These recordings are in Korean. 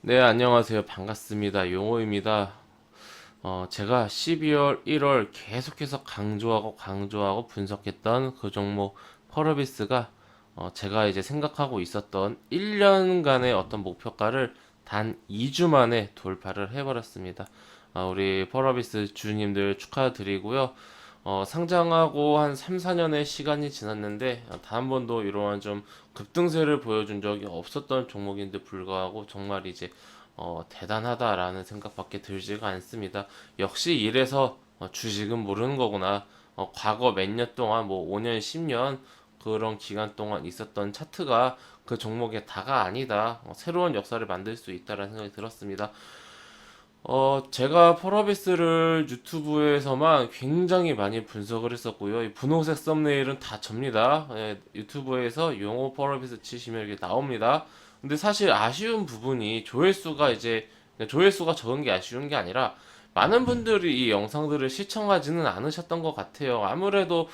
네, 안녕하세요. 반갑습니다. 용호입니다. 제가 12월, 1월 계속해서 강조하고 분석했던 그 종목 펄어비스가 제가 이제 생각하고 있었던 1년간의 어떤 목표가를 단 2주 만에 돌파를 해버렸습니다. 우리 펄어비스 주님들 축하드리고요. 상장하고 한 3, 4년의 시간이 지났는데 단 한 번도 이러한 좀 급등세를 보여준 적이 없었던 종목인데 불구하고 정말 이제 대단하다라는 생각밖에 들지가 않습니다. 역시 이래서 주식은 모르는 거구나. 과거 몇 년 동안 뭐 5년, 10년 그런 기간 동안 있었던 차트가 그 종목의 다가 아니다. 새로운 역사를 만들 수 있다라는 생각이 들었습니다. 제가 펄어비스를 유튜브에서만 굉장히 많이 분석을 했었고요. 이 분홍색 썸네일은 다 접니다. 예, 유튜브에서 용어 펄어비스 치시면 이렇게 나옵니다. 근데 사실 아쉬운 부분이 조회수가 적은 게 아쉬운 게 아니라 많은 분들이 이 영상들을 시청하지는 않으셨던 것 같아요. 아무래도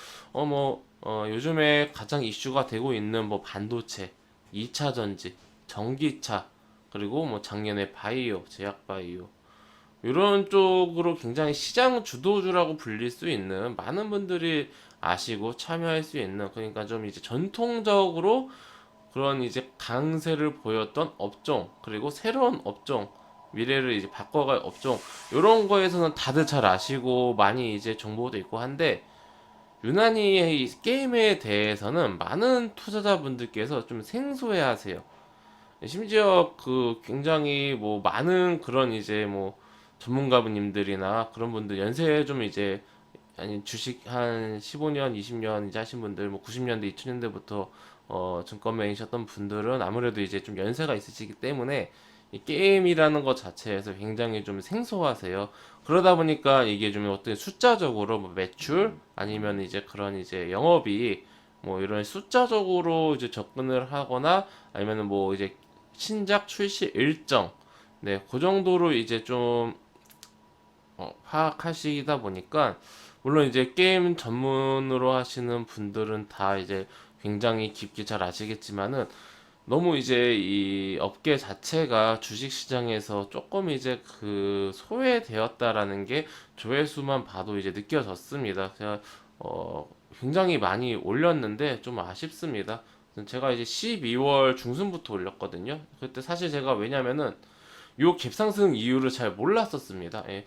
요즘에 가장 이슈가 되고 있는 뭐 반도체, 2차 전지, 전기차, 그리고 뭐 작년에 바이오, 제약 바이오 이런 쪽으로 굉장히 시장 주도주라고 불릴 수 있는 많은 분들이 아시고 참여할 수 있는, 그러니까 좀 이제 전통적으로 그런 이제 강세를 보였던 업종, 그리고 새로운 업종, 미래를 이제 바꿔갈 업종, 이런 거에서는 다들 잘 아시고 많이 이제 정보도 있고 한데, 유난히 이 게임에 대해서는 많은 투자자분들께서 좀 생소해 하세요. 심지어 그 굉장히 뭐 많은 그런 이제 뭐 전문가분님들이나 그런 분들 연세 좀 이제 아니 주식 한 15년, 20년 이제 하신 분들, 뭐 90년대, 2000년대부터 증권 매니셨던 분들은 아무래도 이제 좀 연세가 있으시기 때문에 이 게임이라는 것 자체에서 굉장히 좀 생소하세요. 그러다 보니까 이게 좀 어떻게 숫자적으로 뭐 매출 아니면 이제 그런 이제 영업이 뭐 이런 숫자적으로 이제 접근을 하거나 아니면은 뭐 이제 신작 출시 일정, 네, 그 정도로 이제 좀 파악하시다 보니까 물론 이제 게임 전문으로 하시는 분들은 다 이제 굉장히 깊게 잘 아시겠지만은 너무 이제 이 업계 자체가 주식 시장에서 조금 이제 그 소외되었다라는 게 조회수만 봐도 이제 느껴졌습니다. 제가 굉장히 많이 올렸는데 좀 아쉽습니다. 제가 이제 12월 중순부터 올렸거든요. 그때 사실 제가 왜냐면은 요 갭상승 이유를 잘 몰랐었습니다. 예.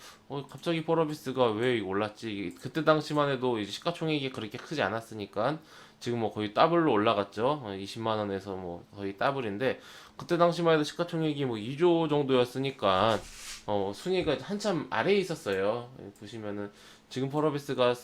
갑자기 펄어비스가 왜 올랐지? 그때 당시만 해도 이제 시가총액이 그렇게 크지 않았으니까 지금 뭐 거의 더블로 올라갔죠. 20만 원에서 뭐 거의 더블인데 그때 당시만 해도 시가총액이 뭐 2조 정도였으니까 순위가 한참 아래에 있었어요. 예, 보시면은 지금 펄어비스가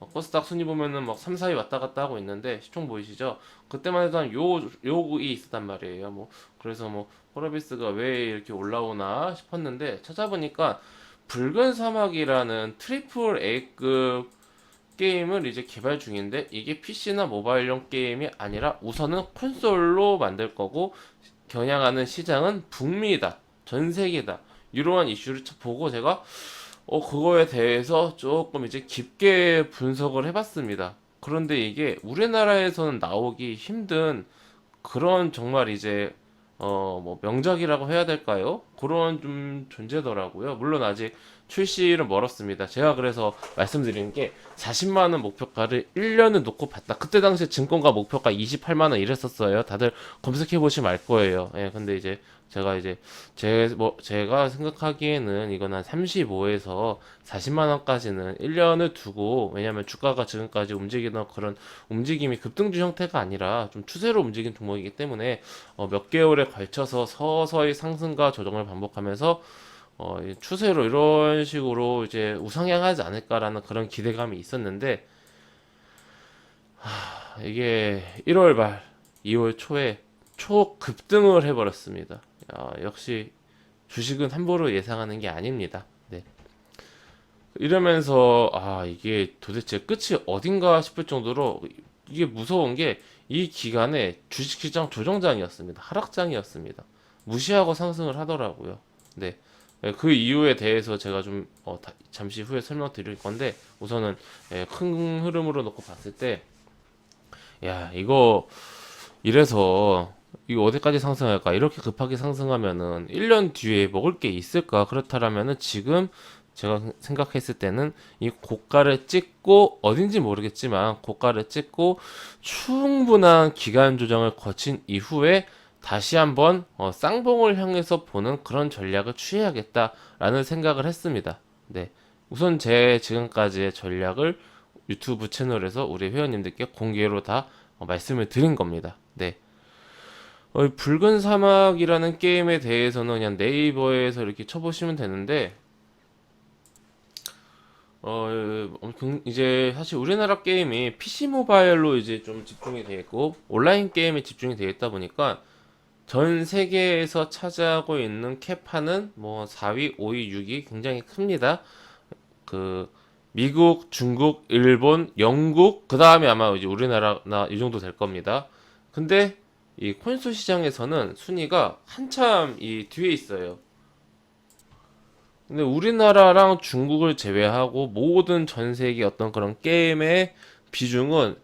코스닥 순위 보면은 막 3, 4위 왔다 갔다 하고 있는데 시총 보이시죠? 그때만 해도 한 요이 있었단 말이에요. 뭐 그래서 뭐 호러비스가 왜 이렇게 올라오나 싶었는데 찾아보니까 붉은 사막이라는 트리플 A급 게임을 이제 개발 중인데 이게 PC나 모바일용 게임이 아니라 우선은 콘솔로 만들 거고 겨냥하는 시장은 북미다, 전 세계다. 이러한 이슈를 보고 제가 그거에 대해서 조금 이제 깊게 분석을 해봤습니다. 그런데 이게 우리나라에서는 나오기 힘든 그런 정말 이제 뭐 명작이라고 해야 될까요? 그런 좀 존재더라고요. 물론 아직 출시는 멀었습니다. 제가 그래서 말씀드리는 게 40만 원 목표가를 1년을 놓고 봤다. 그때 당시에 증권가 목표가 28만 원 이랬었어요. 다들 검색해 보시면 알 거예요. 예, 근데 이제 제가 이제 제가 생각하기에는 이건 한 35에서 40만 원까지는 1년을 두고, 왜냐면 주가가 지금까지 움직이던 그런 움직임이 급등주 형태가 아니라 좀 추세로 움직인 종목이기 때문에 몇 개월에 걸쳐서 서서히 상승과 조정을 반복하면서 이 추세로 이런 식으로 이제 우상향하지 않을까라는 그런 기대감이 있었는데 이게 1월 말 2월 초에 초급등을 해버렸습니다. 역시 주식은 함부로 예상하는 게 아닙니다. 네. 이러면서 이게 도대체 끝이 어딘가 싶을 정도로 이게 무서운 게 이 기간에 주식시장 조정장이었습니다. 하락장이었습니다. 무시하고 상승을 하더라고요. 네. 그 이유에 대해서 제가 좀 잠시 후에 설명드릴 건데 우선은 큰 흐름으로 놓고 봤을 때 야, 이거 이래서 이거 어디까지 상승할까? 이렇게 급하게 상승하면은 1년 뒤에 먹을 게 있을까? 그렇다라면은 지금 제가 생각했을 때는 이 고가를 찍고 어딘지 모르겠지만 고가를 찍고 충분한 기간 조정을 거친 이후에 다시 한번 쌍봉을 향해서 보는 그런 전략을 취해야겠다라는 생각을 했습니다. 네. 우선 제 지금까지의 전략을 유튜브 채널에서 우리 회원님들께 공개로 다 말씀을 드린 겁니다. 네. 붉은 사막이라는 게임에 대해서는 그냥 네이버에서 이렇게 쳐보시면 되는데, 이제 사실 우리나라 게임이 PC 모바일로 이제 좀 집중이 되어 있고, 온라인 게임에 집중이 되어 있다 보니까, 전 세계에서 차지하고 있는 캐파는 뭐 4위, 5위, 6위 굉장히 큽니다. 그, 미국, 중국, 일본, 영국, 그 다음에 아마 이제 우리나라나 이 정도 될 겁니다. 근데 이 콘솔 시장에서는 순위가 한참 이 뒤에 있어요. 근데 우리나라랑 중국을 제외하고 모든 전 세계 어떤 그런 게임의 비중은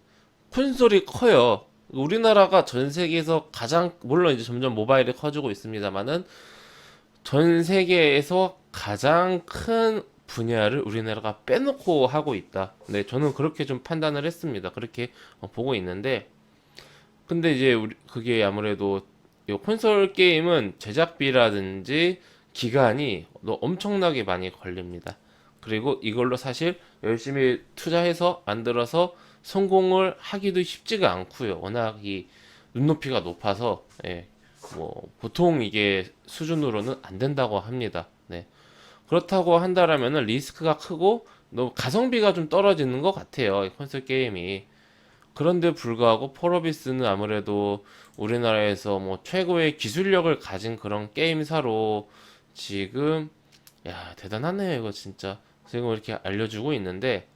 콘솔이 커요. 우리나라가 전 세계에서 가장 물론 이제 점점 모바일이 커지고 있습니다만은 전 세계에서 가장 큰 분야를 우리나라가 빼놓고 하고 있다. 네, 저는 그렇게 좀 판단을 했습니다. 그렇게 보고 있는데 근데 이제 그게 아무래도 이 콘솔 게임은 제작비라든지 기간이 엄청나게 많이 걸립니다. 그리고 이걸로 사실 열심히 투자해서 만들어서 성공을 하기도 쉽지가 않고요. 워낙 이 눈높이가 높아서 예, 뭐 보통 이게 수준으로는 안 된다고 합니다. 네. 그렇다고 한다라면은 리스크가 크고 너무 가성비가 좀 떨어지는 것 같아요. 이 콘솔 게임이. 그런데 불구하고 폴어비스는 아무래도 우리나라에서 뭐 최고의 기술력을 가진 그런 게임사로 지금 야 대단하네요 이거 진짜 지금 이렇게 알려주고 있는데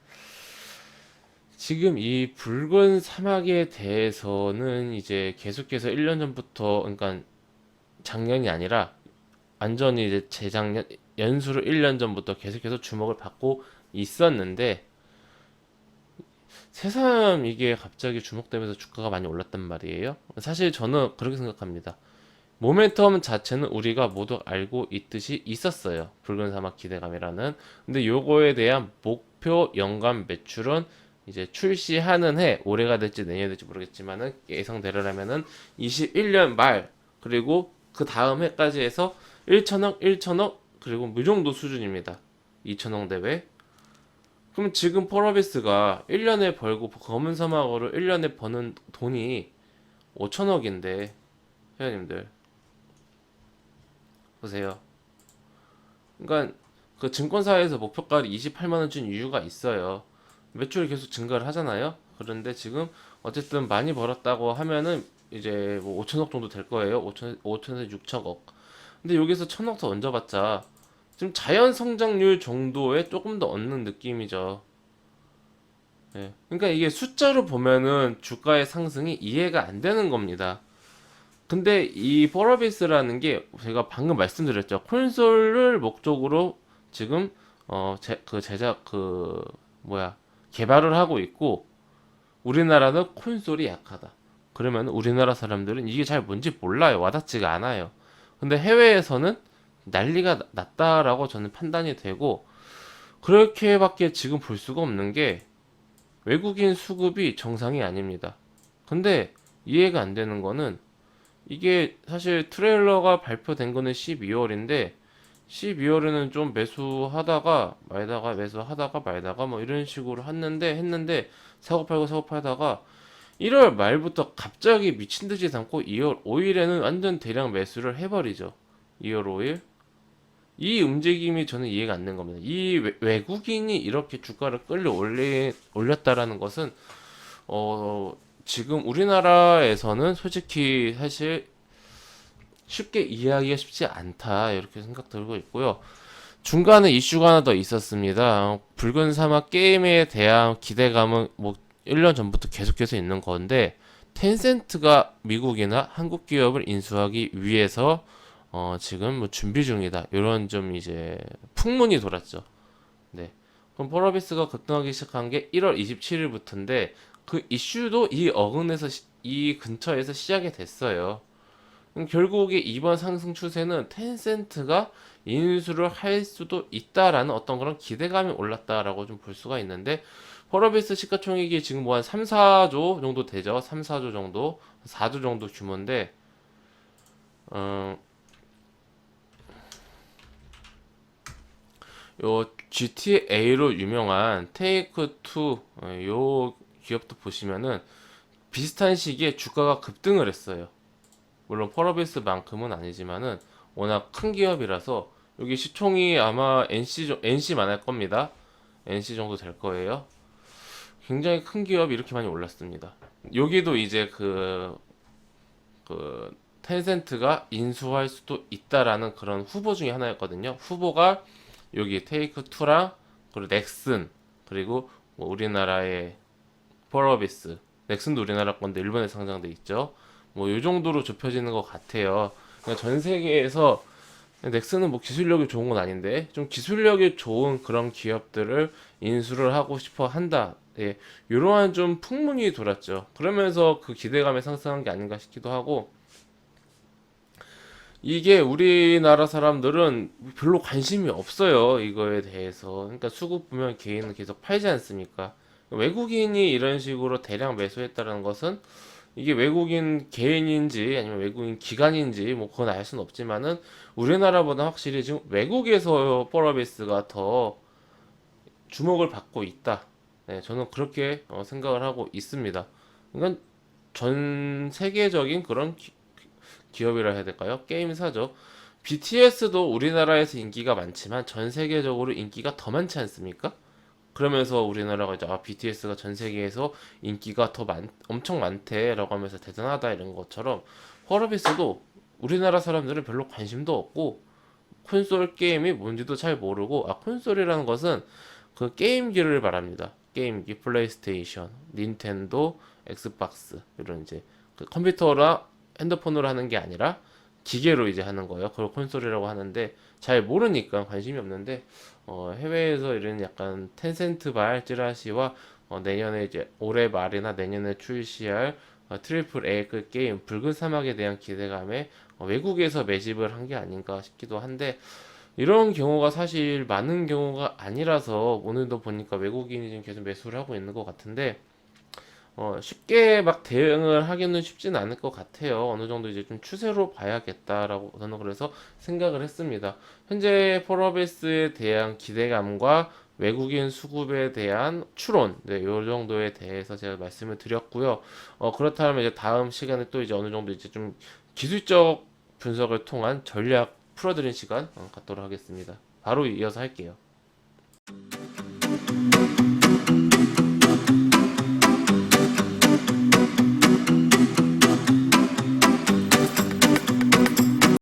지금 이 붉은 사막에 대해서는 이제 계속해서 1년 전부터 그러니까 작년이 아니라 완전히 이제 재작년 연수로 1년 전부터 계속해서 주목을 받고 있었는데 새삼 이게 갑자기 주목되면서 주가가 많이 올랐단 말이에요. 사실 저는 그렇게 생각합니다. 모멘텀 자체는 우리가 모두 알고 있듯이 있었어요. 붉은 사막 기대감이라는. 근데 요거에 대한 목표 연간 매출은 이제 출시하는 해, 올해가 될지 내년이 될지 모르겠지만은 예상되려면은 21년 말 그리고 그 다음 해까지 해서 1천억, 1천억 그리고 뭐 이 정도 수준입니다. 2천억 대회. 그럼 지금 폴어비스가 1년에 벌고 검은 사막으로 1년에 버는 돈이 5천억인데 회원님들 보세요. 그러니까 그 증권사에서 목표가를 28만 원 준 이유가 있어요. 매출이 계속 증가를 하잖아요. 그런데 지금 어쨌든 많이 벌었다고 하면은 이제 뭐 5천억 정도 될 거예요. 5천에서 6천억. 근데 여기서 천억 더 얹어봤자 지금 자연 성장률 정도에 조금 더 얻는 느낌이죠. 예. 그러니까 이게 숫자로 보면은 주가의 상승이 이해가 안 되는 겁니다. 근데 이 폴어비스라는 게 제가 방금 말씀드렸죠. 콘솔을 목적으로 지금 그 제작 그 뭐야 개발을 하고 있고 우리나라는 콘솔이 약하다. 그러면 우리나라 사람들은 이게 잘 뭔지 몰라요. 와닿지가 않아요. 근데 해외에서는 난리가 났다라고 저는 판단이 되고 그렇게밖에 지금 볼 수가 없는 게 외국인 수급이 정상이 아닙니다. 근데 이해가 안 되는 거는 이게 사실 트레일러가 발표된 거는 12월인데 12월에는 좀 매수하다가 말다가 매수하다가 말다가 뭐 이런 식으로 했는데 사고 팔고 사고 팔다가 1월 말부터 갑자기 미친 듯이 담고 2월 5일에는 완전 대량 매수를 해버리죠. 2월 5일 이 움직임이 저는 이해가 안 되는 겁니다. 이 외국인이 이렇게 주가를 올렸다라는 것은 지금 우리나라에서는 솔직히 사실 쉽게 이해하기가 쉽지 않다 이렇게 생각 들고 있고요. 중간에 이슈가 하나 더 있었습니다. 붉은 사막 게임에 대한 기대감은 뭐 1년 전부터 계속해서 있는 건데 텐센트가 미국이나 한국 기업을 인수하기 위해서 지금 뭐 준비 중이다. 이런 좀 이제 풍문이 돌았죠. 네. 그럼 폴어비스가 급등하기 시작한 게 1월 27일부터인데 그 이슈도 이 어근에서 이 근처에서 시작이 됐어요. 결국에 이번 상승 추세는 텐센트가 인수를 할 수도 있다라는 어떤 그런 기대감이 올랐다라고 좀 볼 수가 있는데, 펄어비스 시가총액이 지금 뭐 한 3, 4조 정도 되죠. 3, 4조 정도, 4조 정도 규모인데, 어, 요 GTA로 유명한 테이크 투 요 기업도 보시면은 비슷한 시기에 주가가 급등을 했어요. 물론 펄어비스만큼은 아니지만은 워낙 큰 기업이라서 여기 시총이 아마 NC만 할 겁니다. NC 정도 될 거예요. 굉장히 큰 기업이 이렇게 많이 올랐습니다. 여기도 이제 그 텐센트가 인수할 수도 있다라는 그런 후보 중에 하나였거든요. 후보가 여기 테이크 투랑 그리고 넥슨, 그리고 뭐 우리나라의 펄어비스. 넥슨도 우리나라 건데 일본에 상장돼 있죠. 뭐 이 정도로 좁혀지는 것 같아요. 그러니까 전 세계에서 넥슨은 뭐 기술력이 좋은 건 아닌데 좀 기술력이 좋은 그런 기업들을 인수를 하고 싶어 한다. 예, 이러한 좀 풍문이 돌았죠. 그러면서 그 기대감에 상승한 게 아닌가 싶기도 하고, 이게 우리나라 사람들은 별로 관심이 없어요. 이거에 대해서. 그러니까 수급 보면 개인은 계속 팔지 않습니까? 외국인이 이런 식으로 대량 매수했다는 것은 이게 외국인 개인인지 아니면 외국인 기관인지 뭐 그건 알 수는 없지만은 우리나라보다 확실히 지금 외국에서 펄어비스가 더 주목을 받고 있다. 네, 저는 그렇게 생각을 하고 있습니다. 그러니까 전 세계적인 그런 기업이라 해야 될까요? 게임사죠. BTS도 우리나라에서 인기가 많지만 전 세계적으로 인기가 더 많지 않습니까? 그러면서 우리나라가 이제 BTS가 전 세계에서 인기가 엄청 많대라고 하면서 대단하다 이런 것처럼 펄어비스도 우리나라 사람들은 별로 관심도 없고 콘솔 게임이 뭔지도 잘 모르고, 콘솔이라는 것은 그 게임기를 말합니다. 게임기, 플레이스테이션, 닌텐도, 엑스박스 이런 이제 그 컴퓨터나 핸드폰으로 하는 게 아니라 기계로 이제 하는 거예요. 그걸 콘솔이라고 하는데 잘 모르니까 관심이 없는데, 해외에서 이런 약간 텐센트발 찌라시와 내년에 이제 올해 말이나 내년에 출시할 트리플 A 그 게임 붉은 사막에 대한 기대감에 외국에서 매집을 한 게 아닌가 싶기도 한데, 이런 경우가 사실 많은 경우가 아니라서 오늘도 보니까 외국인이 지금 계속 매수를 하고 있는 것 같은데, 쉽게 막 대응을 하기는 쉽지는 않을 것 같아요. 어느 정도 이제 좀 추세로 봐야겠다라고 저는 그래서 생각을 했습니다. 현재 폴어베이스에 대한 기대감과 외국인 수급에 대한 추론, 네, 요 정도에 대해서 제가 말씀을 드렸고요. 그렇다면 이제 다음 시간에 또 이제 어느 정도 이제 좀 기술적 분석을 통한 전략 풀어드린 시간 갖도록 하겠습니다. 바로 이어서 할게요.